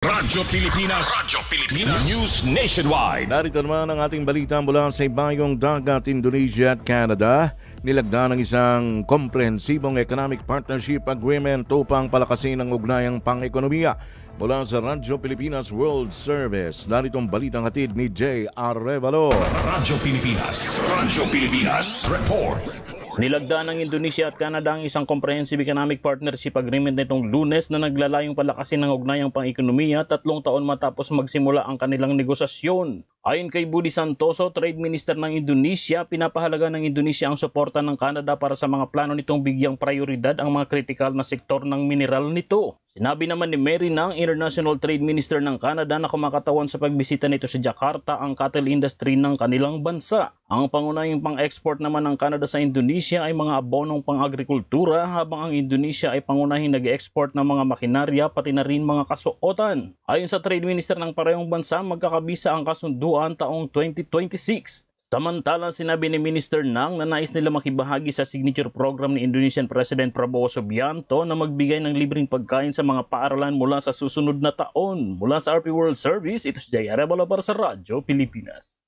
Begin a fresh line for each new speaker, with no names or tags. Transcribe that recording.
Radyo Pilipinas. Radyo Pilipinas. News Nationwide.
Narito naman ang ating balita mula sa ibayong dagat Indonesia at Canada. Nilagda ng isang komprehensibong economic partnership agreement upang palakasin ang ugnayang pang-ekonomiya. Mula sa Radyo Pilipinas World Service, narito ang balitang hatid ni Jay Arevalo.
Radyo Pilipinas. Radyo Pilipinas. Report.
Nilagda ng Indonesia at Canada ang isang comprehensive economic partnership agreement nitong Lunes na naglalayong palakasin ng ugnayang pang-ekonomiya 3 taon matapos magsimula ang kanilang negosasyon. Ayon kay Budi Santoso, Trade Minister ng Indonesia, pinapahalaga ng Indonesia ang suporta ng Canada para sa mga plano nitong bigyang prioridad ang mga kritikal na sektor ng mineral nito. Sinabi naman ni Mary Nang, International Trade Minister ng Canada, na kumakatawan sa pagbisita nito sa Jakarta ang cattle industry ng kanilang bansa. Ang pangunahing pang-export naman ng Canada sa Indonesia ay mga abonong pang-agrikultura, habang ang Indonesia ay pangunahing nag-export ng mga makinarya pati na rin mga kasuotan. Ayon sa Trade Minister ng parehong bansa, magkakabisa ang kasunduan taong 2026. Samantala, sinabi ni Minister Nang na nais nila makibahagi sa signature program ni Indonesian President Prabowo Subianto na magbigay ng libreng pagkain sa mga paaralan mula sa susunod na taon. Mula sa RP World Service, ito si Jay Arevalo para sa Radyo Pilipinas.